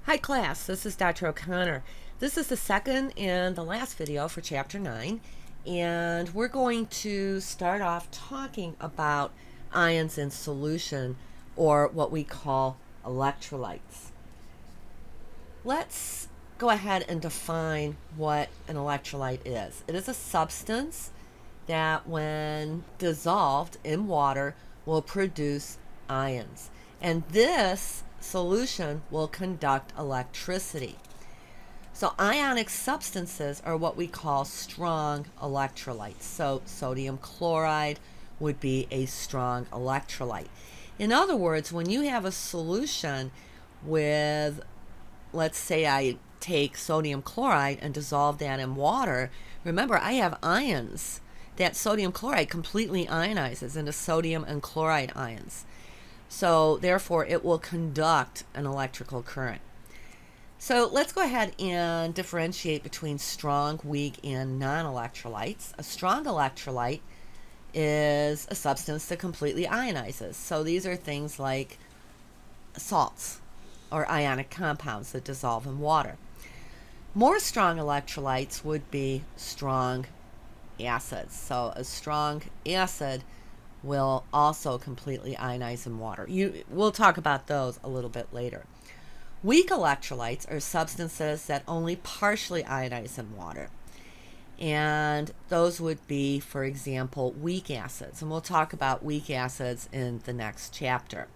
Hi class, this is Dr. O'Connor. This is the second and the last video for Chapter 9, and we're going to start off talking about ions in solution, or what we call electrolytes. Let's go ahead and define what an electrolyte is. It is a substance that when dissolved in water will produce ions, and this solution will conduct electricity. So ionic substances are what we call strong electrolytes. So sodium chloride would be a strong electrolyte. In other words, when you have a solution with, let's say I take sodium chloride and dissolve that in water, remember I have ions. That sodium chloride completely ionizes into sodium and chloride ions. So therefore it will conduct an electrical current. So let's go ahead and differentiate between strong, weak, and non-electrolytes. A strong electrolyte is a substance that completely ionizes. So these are things like salts or ionic compounds that dissolve in water. More strong electrolytes would be strong acids. So a strong acid will also completely ionize in water. We'll talk about those a little bit later. Weak electrolytes are substances that only partially ionize in water. And those would be, for example, weak acids. And we'll talk about weak acids in the next chapter.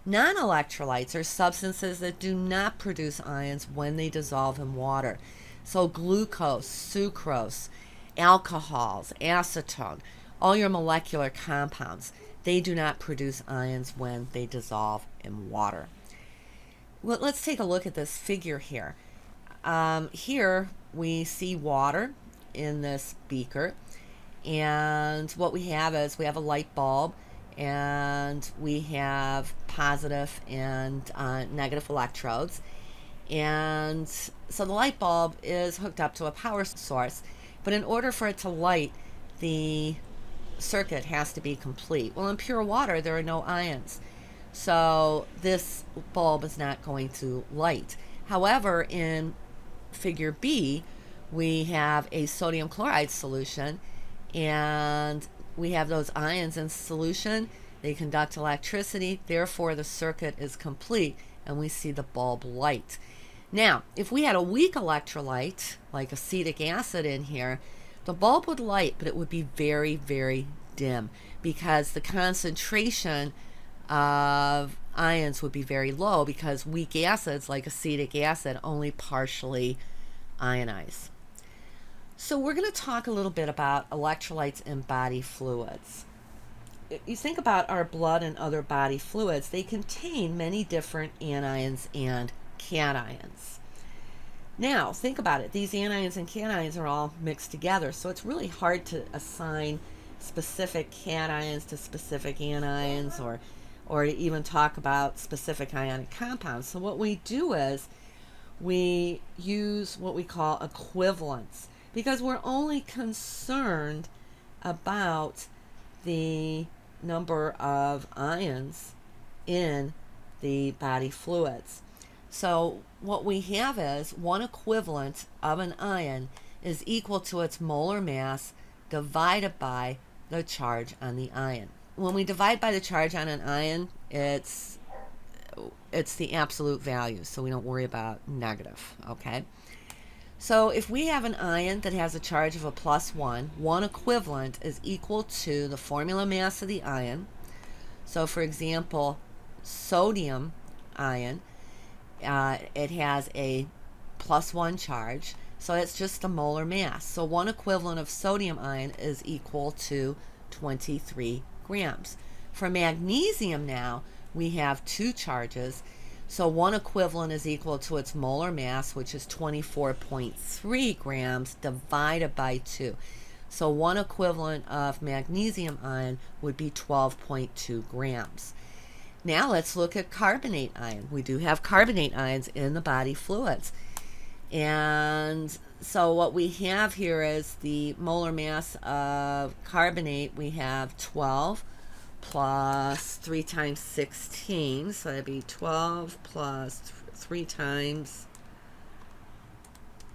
Non-electrolytes are substances that do not produce ions when they dissolve in water. So glucose, sucrose, alcohols, acetone, all your molecular compounds, they do not produce ions when they dissolve in water. Well, let's take a look at this figure here. Here we see water in this beaker, and what we have is we have a light bulb, and we have positive and negative electrodes. And so the light bulb is hooked up to a power source, but in order for it to light, the circuit has to be complete. Well, in pure water, there are no ions, so this bulb is not going to light. However, in figure B, we have a sodium chloride solution, and we have those ions in solution. They conduct electricity, therefore the circuit is complete, and we see the bulb light. Now, if we had a weak electrolyte, like acetic acid in here, the bulb would light, but it would be very, very dim because the concentration of ions would be very low, because weak acids like acetic acid only partially ionize. So we're going to talk a little bit about electrolytes in body fluids. You think about our blood and other body fluids, they contain many different anions and cations. Now, think about it. These anions and cations are all mixed together, so it's really hard to assign specific cations to specific anions, or to even talk about specific ionic compounds. So what we do is we use what we call equivalents, because we're only concerned about the number of ions in the body fluids. So what we have is one equivalent of an ion is equal to its molar mass divided by the charge on the ion. When we divide by the charge on an ion, it's the absolute value, so we don't worry about negative, okay? So if we have an ion that has a charge of a +1, one equivalent is equal to the formula mass of the ion. So for example, sodium ion, it has a +1 charge, so it's just a molar mass. So one equivalent of sodium ion is equal to 23 grams. For magnesium now, we have two charges, so one equivalent is equal to its molar mass, which is 24.3 grams divided by 2. So one equivalent of magnesium ion would be 12.2 grams. Now let's look at carbonate ion. We do have carbonate ions in the body fluids. And so what we have here is the molar mass of carbonate. We have 12 plus 3 times 16, so that'd be 12 plus 3 times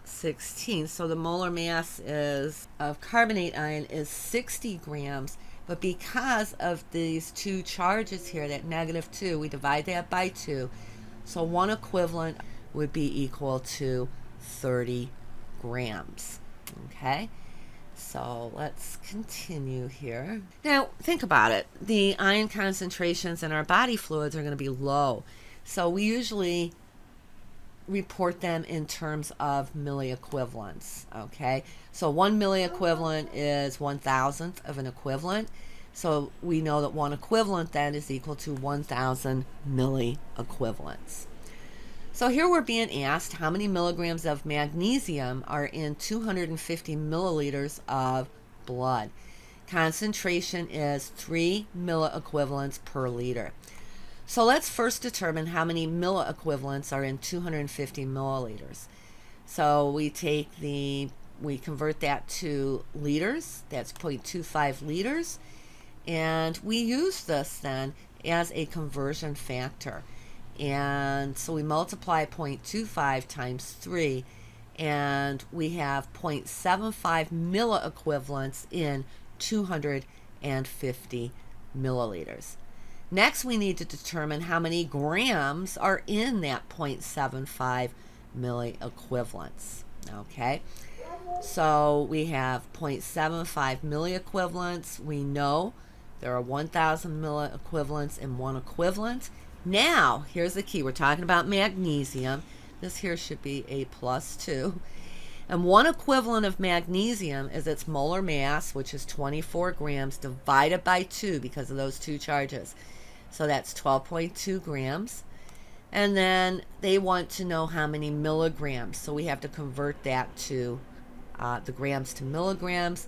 16. So the molar mass is of carbonate ion is 60 grams, but because of these two charges here, that -2, we divide that by 2. So 1 equivalent would be equal to 30 grams. Okay, so let's continue here. Now think about it. The ion concentrations in our body fluids are going to be low, so we usually report them in terms of milli equivalents. Okay, so 1 milli equivalent is 1,000th of an equivalent, so we know that 1 equivalent then is equal to 1,000 milli equivalents. So here we're being asked how many milligrams of magnesium are in 250 milliliters of blood. Concentration is 3 milli equivalents per liter. So let's first determine how many milli equivalents are in 250 milliliters. So we convert that to liters. That's 0.25 liters. And we use this then as a conversion factor. And so we multiply 0.25 times 3, and we have 0.75 milli equivalents in 250 milliliters. Next, we need to determine how many grams are in that 0.75 milli equivalents. Okay, so we have 0.75 milli equivalents. We know there are 1,000 milli equivalents in 1 equivalent. Now, here's the key. We're talking about magnesium. This here should be a +2. And 1 equivalent of magnesium is its molar mass, which is 24 grams, divided by 2 because of those two charges. So that's 12.2 grams. And then they want to know how many milligrams. So we have to convert that to the grams to milligrams.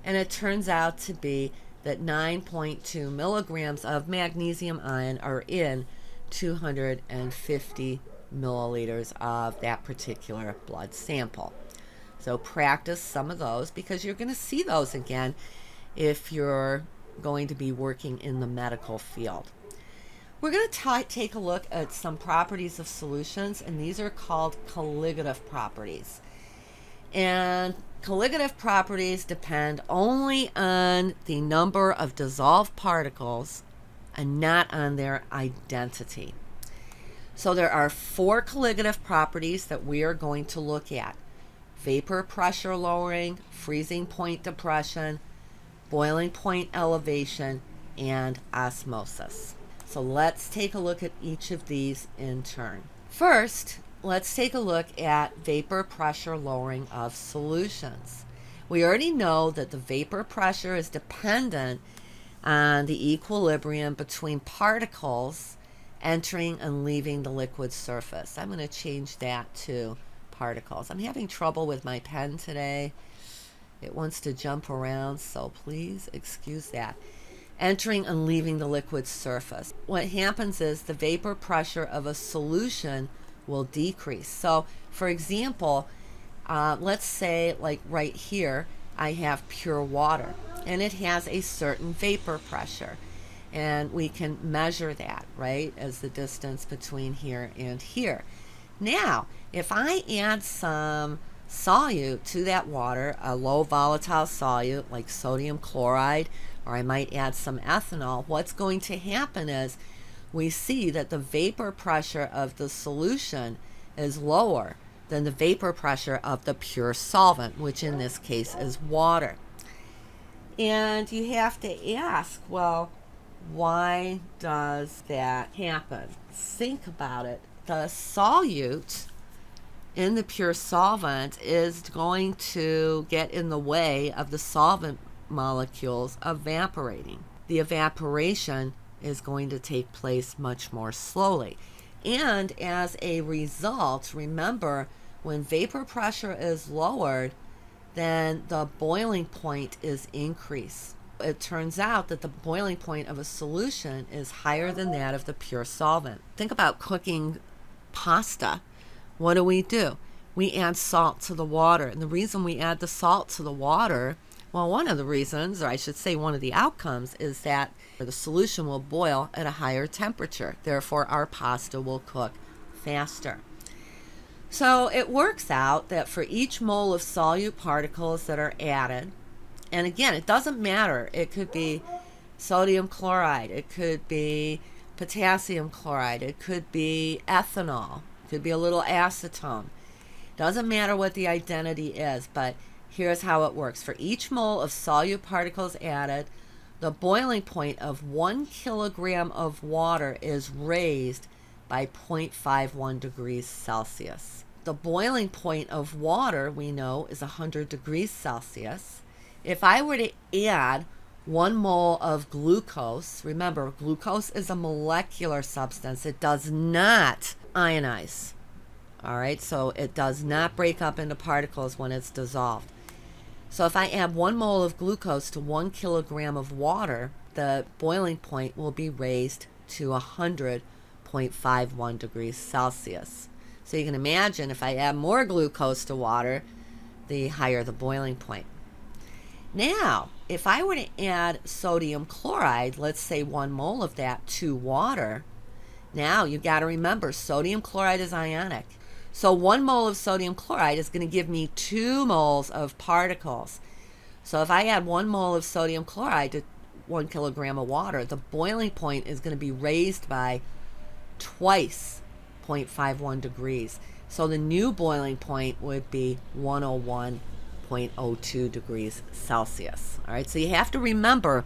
And it turns out to be that 9.2 milligrams of magnesium ion are in 250 milliliters of that particular blood sample. So practice some of those because you're going to see those again if you're going to be working in the medical field. We're going to take a look at some properties of solutions, and these are called colligative properties. And colligative properties depend only on the number of dissolved particles and not on their identity. So there are 4 colligative properties that we are going to look at: vapor pressure lowering, freezing point depression, boiling point elevation, and osmosis. So let's take a look at each of these in turn. First, let's take a look at vapor pressure lowering of solutions. We already know that the vapor pressure is dependent on the equilibrium between particles entering and leaving the liquid surface. I'm going to change that to particles. I'm having trouble with my pen today. It wants to jump around, so please excuse that. Entering and leaving the liquid surface. What happens is the vapor pressure of a solution will decrease. So, for example, let's say like right here, I have pure water, and it has a certain vapor pressure. And we can measure that, right, as the distance between here and here. Now, if I add some solute to that water, a low volatile solute like sodium chloride, or I might add some ethanol, what's going to happen is we see that the vapor pressure of the solution is lower than the vapor pressure of the pure solvent, which in this case is water. And you have to ask, well, why does that happen? Think about it. The solute in the pure solvent is going to get in the way of the solvent molecules evaporating. The evaporation is going to take place much more slowly. And as a result, remember, when vapor pressure is lowered, then the boiling point is increased. It turns out that the boiling point of a solution is higher than that of the pure solvent. Think about cooking pasta. What do? We add salt to the water. And the reason we add the salt to the water Well, one of the reasons, or I should say one of the outcomes, is that the solution will boil at a higher temperature. Therefore, our pasta will cook faster. So it works out that for each mole of solute particles that are added, and again, it doesn't matter. It could be sodium chloride. It could be potassium chloride. It could be ethanol. It could be a little acetone. Doesn't matter what the identity is, but here's how it works. For each mole of solute particles added, the boiling point of 1 kilogram of water is raised by 0.51 degrees Celsius. The boiling point of water, we know, is 100 degrees Celsius. If I were to add 1 mole of glucose, remember, glucose is a molecular substance. It does not ionize. All right, so it does not break up into particles when it's dissolved. So if I add 1 mole of glucose to 1 kilogram of water, the boiling point will be raised to 100.51 degrees Celsius. So you can imagine if I add more glucose to water, the higher the boiling point. Now, if I were to add sodium chloride, let's say 1 mole of that to water, now you've got to remember sodium chloride is ionic. So 1 mole of sodium chloride is going to give me 2 moles of particles. So if I add 1 mole of sodium chloride to 1 kilogram of water, the boiling point is going to be raised by twice 0.51 degrees. So the new boiling point would be 101.02 degrees Celsius. All right, so you have to remember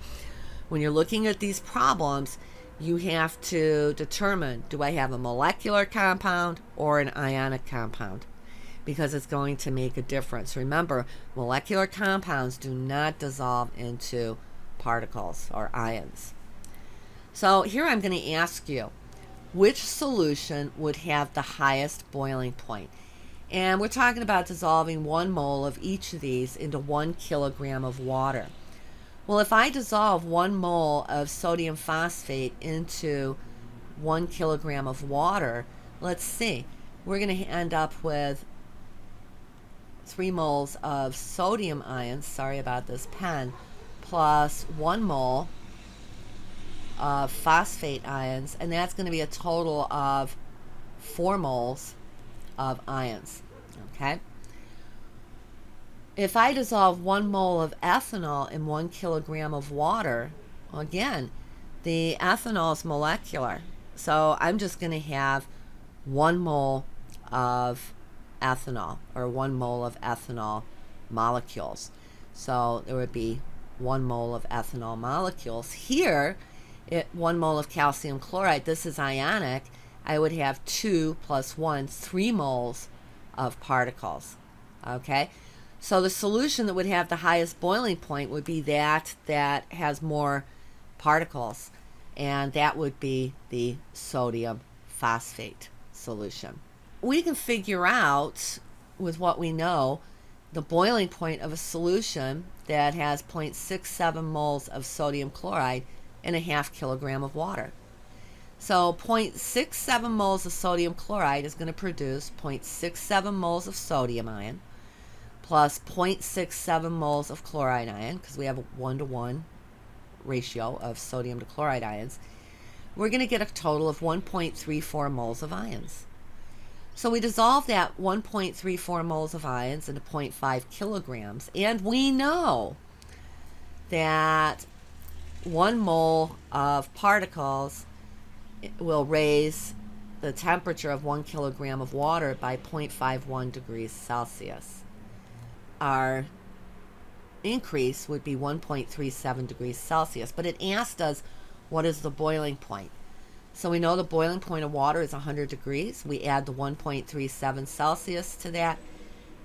when you're looking at these problems, you have to determine, do I have a molecular compound or an ionic compound? Because it's going to make a difference. Remember, molecular compounds do not dissolve into particles or ions. So here I'm going to ask you, which solution would have the highest boiling point? And we're talking about dissolving 1 mole of each of these into 1 kilogram of water. Well, if I dissolve 1 mole of sodium phosphate into 1 kilogram of water, let's see, we're going to end up with 3 moles of sodium ions, sorry about this pen, plus 1 mole of phosphate ions, and that's going to be a total of 4 moles of ions, okay? If I dissolve 1 mole of ethanol in 1 kilogram of water, again, the ethanol is molecular. So I'm just going to have 1 mole of ethanol, or 1 mole of ethanol molecules. So there would be 1 mole of ethanol molecules. Here, 1 mole of calcium chloride, this is ionic, I would have 2 plus 1, 3 moles of particles, okay? So the solution that would have the highest boiling point would be that has more particles, and that would be the sodium phosphate solution. We can figure out, with what we know, the boiling point of a solution that has 0.67 moles of sodium chloride in a half kilogram of water. So 0.67 moles of sodium chloride is going to produce 0.67 moles of sodium ion, plus 0.67 moles of chloride ion, because we have a 1-to-1 ratio of sodium to chloride ions. We're going to get a total of 1.34 moles of ions. So we dissolve that 1.34 moles of ions into 0.5 kilograms, and we know that 1 mole of particles will raise the temperature of 1 kilogram of water by 0.51 degrees Celsius. Our increase would be 1.37 degrees Celsius, but it asked us what is the boiling point. So we know the boiling point of water is 100 degrees. We add the 1.37 Celsius to that,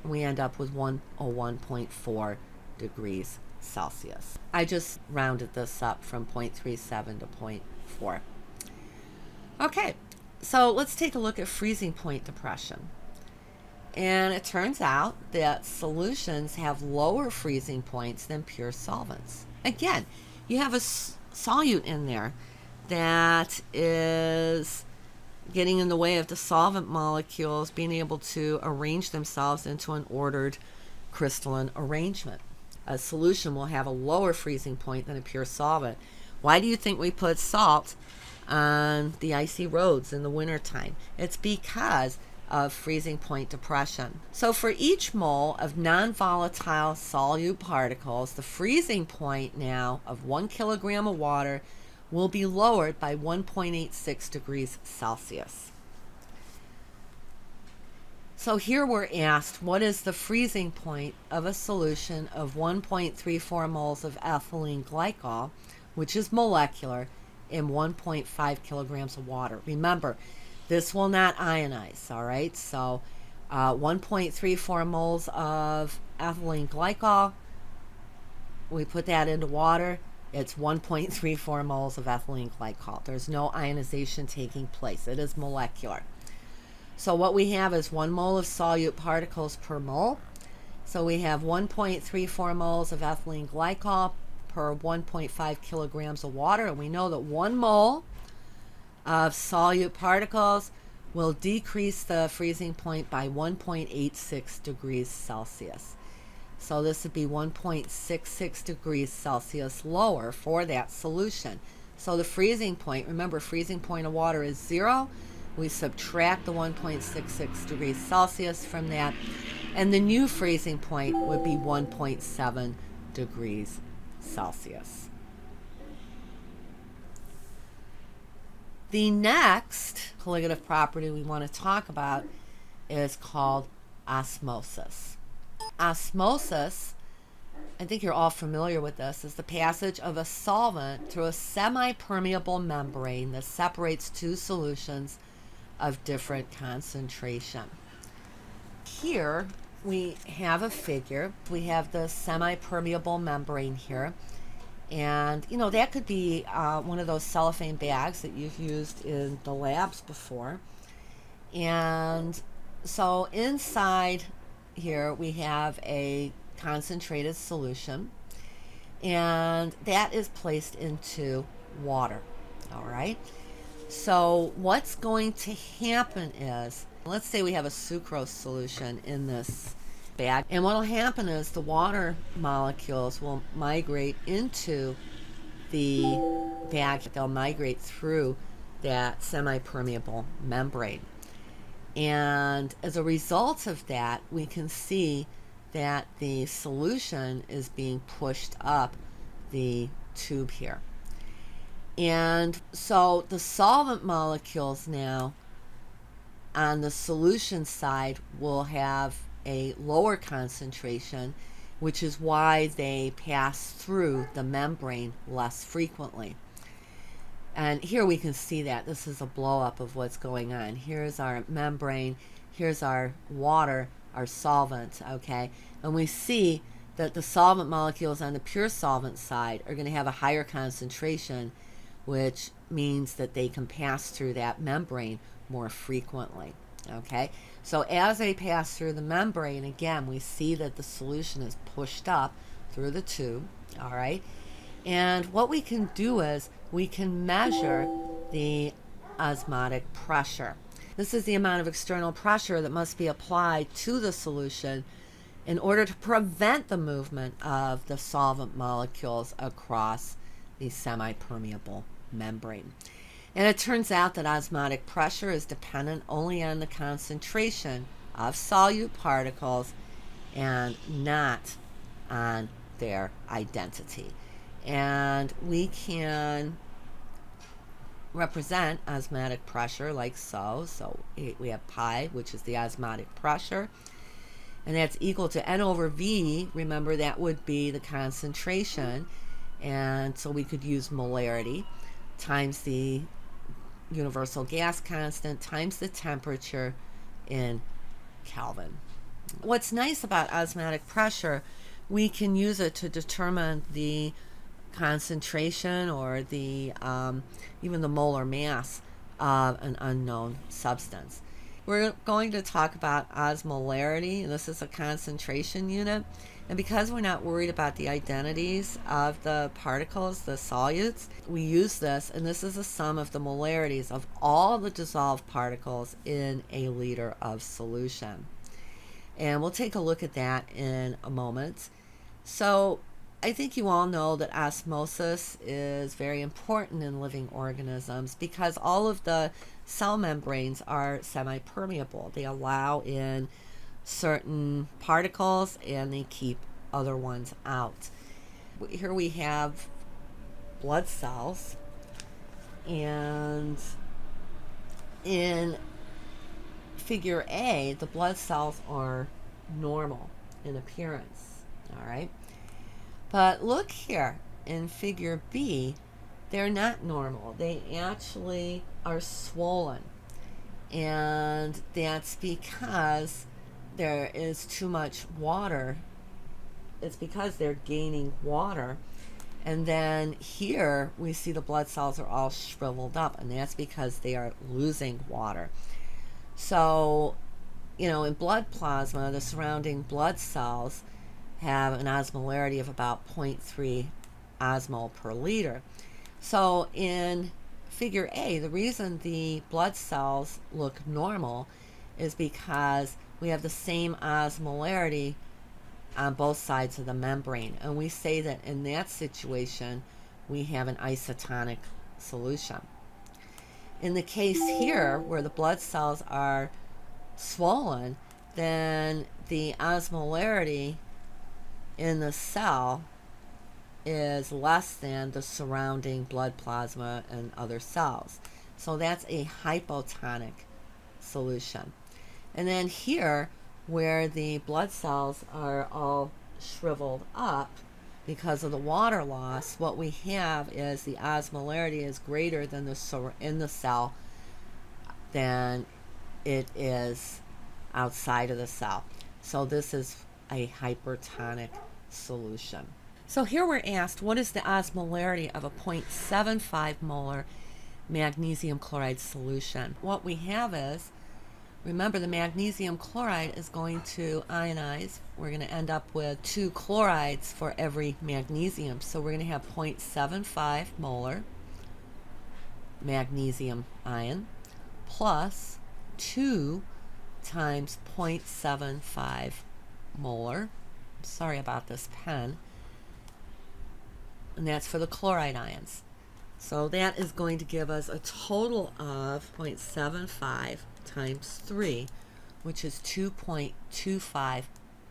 and we end up with 101.4 degrees Celsius. I just rounded this up from 0.37 to 0.4. Okay, so let's take a look at freezing point depression. And it turns out that solutions have lower freezing points than pure solvents. Again, you have a solute in there that is getting in the way of the solvent molecules being able to arrange themselves into an ordered crystalline arrangement. a solution will have a lower freezing point than a pure solvent. Why do you think we put salt on the icy roads in the wintertime? It's because of freezing point depression. So for each mole of non-volatile solute particles, the freezing point now of 1 kilogram of water will be lowered by 1.86 degrees Celsius. So here we're asked, what is the freezing point of a solution of 1.34 moles of ethylene glycol, which is molecular, in 1.5 kilograms of water? Remember, this will not ionize, all right? So 1.34 moles of ethylene glycol, we put that into water, it's 1.34 moles of ethylene glycol. There's no ionization taking place. It is molecular. So what we have is 1 mole of solute particles per mole. So we have 1.34 moles of ethylene glycol per 1.5 kilograms of water. And we know that 1 mole of solute particles will decrease the freezing point by 1.86 degrees Celsius. So this would be 1.66 degrees Celsius lower for that solution. So the freezing point, remember, freezing point of water is 0. We subtract the 1.66 degrees Celsius from that, and the new freezing point would be 1.7 degrees Celsius. The next colligative property we want to talk about is called osmosis. Osmosis, I think you're all familiar with this, is the passage of a solvent through a semi-permeable membrane that separates two solutions of different concentration. Here we have a figure. We have the semi-permeable membrane here. And, you know, that could be one of those cellophane bags that you've used in the labs before. And so inside here we have a concentrated solution, and that is placed into water. All right. So what's going to happen is, let's say we have a sucrose solution in this bag, and what will happen is the water molecules will migrate into the bag. They'll migrate through that semi-permeable membrane. And as a result of that, we can see that the solution is being pushed up the tube here. And so the solvent molecules now on the solution side will have a lower concentration, which is why they pass through the membrane less frequently. And here we can see that this is a blow up of what's going on. Here's our membrane, here's our water, our solvent, okay? And we see that the solvent molecules on the pure solvent side are going to have a higher concentration, which means that they can pass through that membrane more frequently, okay? So as they pass through the membrane, again, we see that the solution is pushed up through the tube, all right? And what we can do is we can measure the osmotic pressure. This is the amount of external pressure that must be applied to the solution in order to prevent the movement of the solvent molecules across the semi-permeable membrane. And it turns out that osmotic pressure is dependent only on the concentration of solute particles and not on their identity. And we can represent osmotic pressure like so. So we have pi, which is the osmotic pressure, and that's equal to N over V. Remember, that would be the concentration, and so we could use molarity times the universal gas constant times the temperature in Kelvin. What's nice about osmotic pressure, we can use it to determine the concentration or the even the molar mass of an unknown substance. We're going to talk about osmolarity, and this is a concentration unit. And because we're not worried about the identities of the particles, the solutes, we use this, and this is a sum of the molarities of all the dissolved particles in a liter of solution. And we'll take a look at that in a moment. So I think you all know that osmosis is very important in living organisms because all of the cell membranes are semi-permeable. They allow in certain particles and they keep other ones out. Here we have blood cells, and in figure A, the blood cells are normal in appearance. All right. But look here in figure B, they're not normal. They actually are swollen. And that's because there is too much water. It's because they're gaining water. And then here we see the blood cells are all shriveled up, and that's because they are losing water. So, in blood plasma, the surrounding blood cells have an osmolarity of about 0.3 osmol per liter. So in figure A, the reason the blood cells look normal is because we have the same osmolarity on both sides of the membrane. And we say that in that situation, we have an isotonic solution. In the case here, where the blood cells are swollen, then the osmolarity in the cell is less than the surrounding blood plasma and other cells. So that's a hypotonic solution. And then here, where the blood cells are all shriveled up because of the water loss, what we have is the osmolarity is greater than in the cell than it is outside of the cell. So this is a hypertonic solution. So here we're asked, what is the osmolarity of a 0.75 molar magnesium chloride solution? What we have is, remember, the magnesium chloride is going to ionize. We're going to end up with 2 chlorides for every magnesium. So we're going to have 0.75 molar magnesium ion plus 2 times 0.75 molar. Sorry about this pen. And that's for the chloride ions. So that is going to give us a total of 0.75 times 3, which is 2.25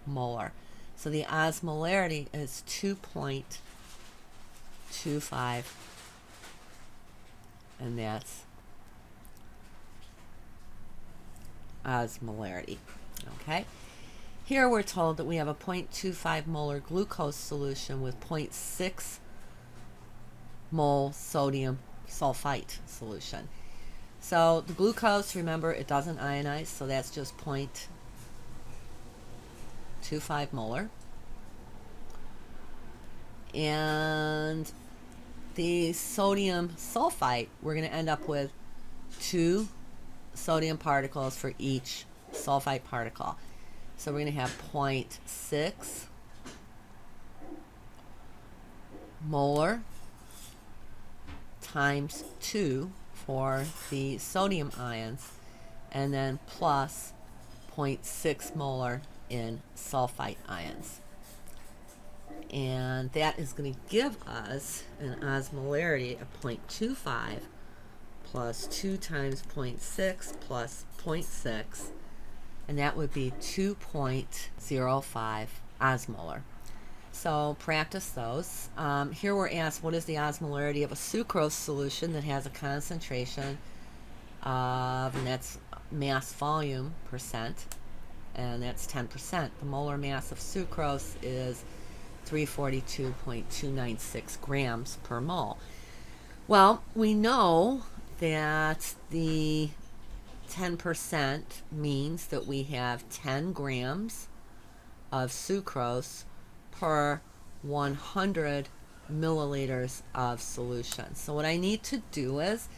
molar. So the osmolarity is 2.25, and that's osmolarity. Okay? Here we're told that we have a 0.25 molar glucose solution with 0.6 mole sodium sulfite solution. So the glucose, remember, it doesn't ionize, so that's just 0.25 molar. And the sodium sulfite, we're going to end up with 2 sodium particles for each sulfite particle. So we're going to have 0.6 molar times 2 for the sodium ions, and then plus 0.6 molar in sulfite ions. And that is going to give us an osmolarity of 0.25 plus 2 times 0.6 plus 0.6, and that would be 2.05 osmolar. So practice those. Here we're asked, what is the osmolarity of a sucrose solution that has a concentration of, and that's mass volume percent, and that's 10%. The molar mass of sucrose is 342.296 grams per mole. Well, we know that the 10% means that we have 10 grams of sucrose per 100 milliliters of solution. So what I need to do is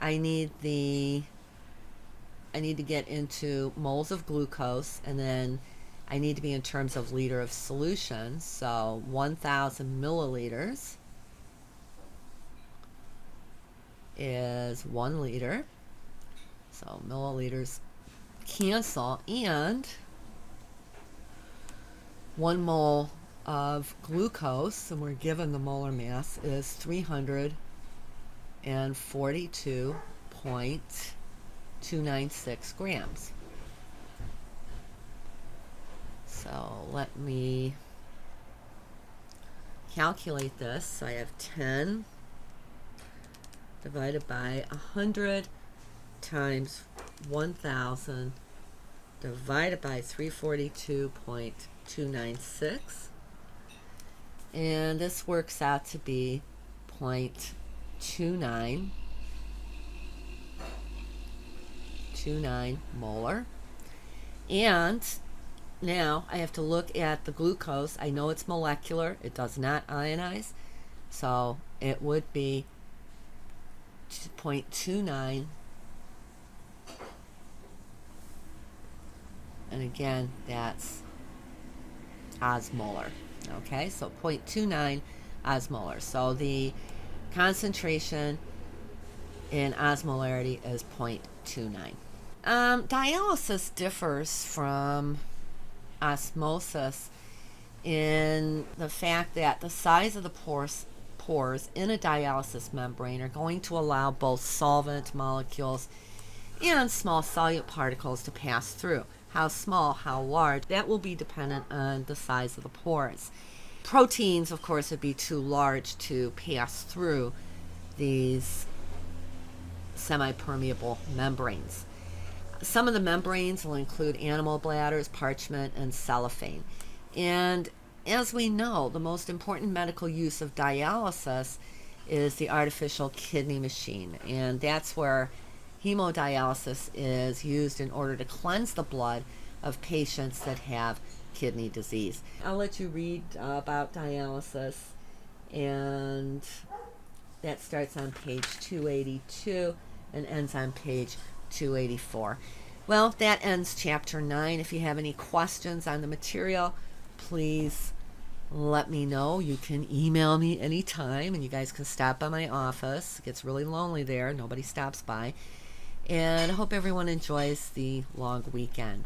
I need to get into moles of glucose, and then I need to be in terms of liter of solution. So 1,000 milliliters is 1 liter. So milliliters cancel, and 1 mole of glucose, and we're given the molar mass, is 342.296 grams. So let me calculate this. So I have 10 divided by 100 times 1,000 divided by 342.296, and this works out to be 0.29 molar. And now I have to look at the glucose. I know it's molecular, it does not ionize, so it would be 0.29, and again that's osmolar. Okay, so 0.29 osmolar. So the concentration in osmolarity is 0.29. Dialysis differs from osmosis in the fact that the size of the pores in a dialysis membrane are going to allow both solvent molecules and small solute particles to pass through. How small, how large, that will be dependent on the size of the pores. Proteins, of course, would be too large to pass through these semi-permeable membranes. Some of the membranes will include animal bladders, parchment, and cellophane. And as we know, the most important medical use of dialysis is the artificial kidney machine, and that's where hemodialysis is used in order to cleanse the blood of patients that have kidney disease. I'll let you read about dialysis, and that starts on page 282 and ends on page 284. Well, that ends chapter 9. If you have any questions on the material, please let me know. You can email me anytime, and you guys can stop by my office. It gets really lonely there. Nobody stops by. And I hope everyone enjoys the long weekend.